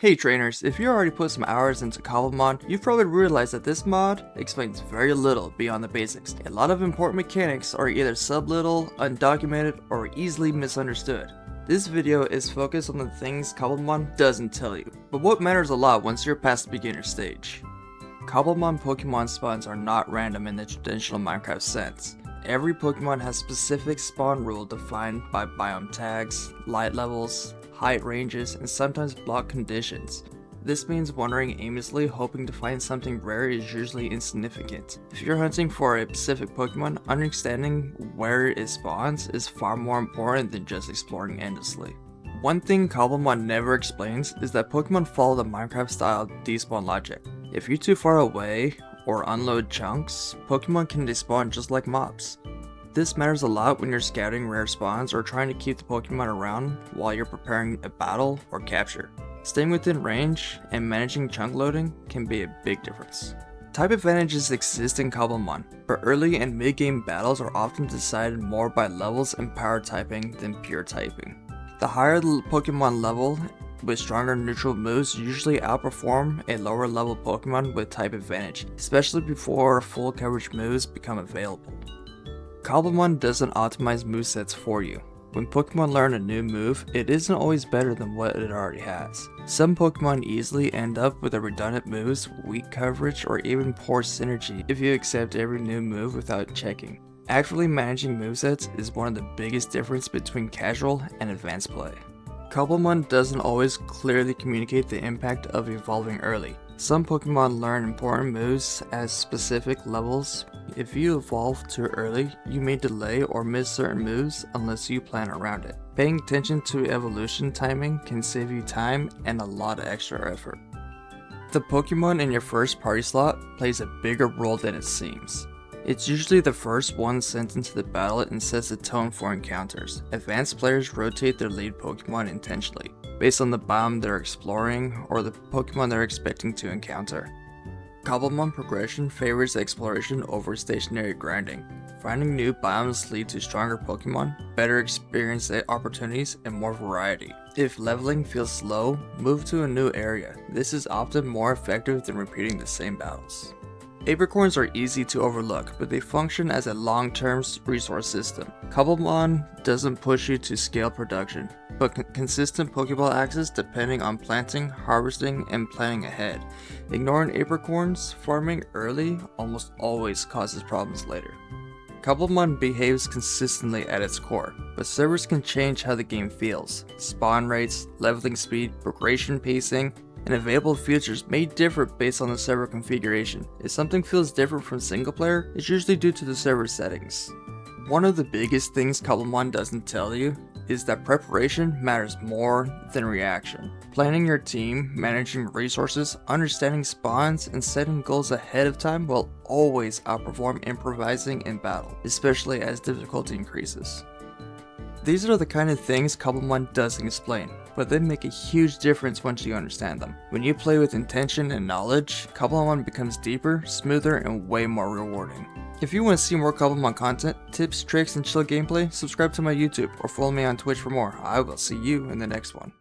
Hey trainers, if you already put some hours into Cobblemon, you've probably realized that this mod explains very little beyond the basics. A lot of important mechanics are either sublittle, undocumented, or easily misunderstood. This video is focused on the things Cobblemon doesn't tell you, but what matters a lot once you're past the beginner stage. Cobblemon Pokemon spawns are not random in the traditional Minecraft sense. Every Pokemon has specific spawn rule defined by biome tags, light levels, height ranges, and sometimes block conditions. This means wandering aimlessly hoping to find something rare is usually insignificant. If you're hunting for a specific Pokemon, understanding where it spawns is far more important than just exploring endlessly. One thing Cobblemon never explains is that Pokemon follow the Minecraft style despawn logic. If you're too far away or unload chunks, Pokemon can despawn just like mobs. This matters a lot when you're scouting rare spawns or trying to keep the Pokemon around while you're preparing a battle or capture. Staying within range and managing chunk loading can be a big difference. Type advantages exist in Cobblemon, but early and mid-game battles are often decided more by levels and power typing than pure typing. The higher the Pokemon level with stronger neutral moves usually outperform a lower level Pokemon with type advantage, especially before full coverage moves become available. Cobblemon doesn't optimize movesets for you. When Pokemon learn a new move, it isn't always better than what it already has. Some Pokemon easily end up with redundant moves, weak coverage, or even poor synergy if you accept every new move without checking. Actively managing movesets is one of the biggest differences between casual and advanced play. Cobblemon doesn't always clearly communicate the impact of evolving early. Some Pokemon learn important moves at specific levels. If you evolve too early, you may delay or miss certain moves unless you plan around it. Paying attention to evolution timing can save you time and a lot of extra effort. The Pokemon in your first party slot plays a bigger role than it seems. It's usually the first one sent into the battle and sets the tone for encounters. Advanced players rotate their lead Pokemon intentionally, based on the biome they're exploring or the Pokemon they're expecting to encounter. Cobblemon progression favors exploration over stationary grinding. Finding new biomes lead to stronger Pokemon, better experience opportunities, and more variety. If leveling feels slow, move to a new area. This is often more effective than repeating the same battles. Apricorns are easy to overlook, but they function as a long-term resource system. Cobblemon doesn't push you to scale production, but consistent Pokeball access depending on planting, harvesting, and planning ahead. Ignoring apricorns farming early almost always causes problems later. Cobblemon behaves consistently at its core, but servers can change how the game feels. Spawn rates, leveling speed, progression pacing, and available features may differ based on the server configuration. If something feels different from single player, it's usually due to the server settings. One of the biggest things Cobblemon doesn't tell you is that preparation matters more than reaction. Planning your team, managing resources, understanding spawns, and setting goals ahead of time will always outperform improvising in battle, especially as difficulty increases. These are the kind of things Cobblemon doesn't explain, but they make a huge difference once you understand them. When you play with intention and knowledge, Cobblemon becomes deeper, smoother, and way more rewarding. If you want to see more Cobblemon content, tips, tricks, and chill gameplay, subscribe to my YouTube or follow me on Twitch for more. I will see you in the next one.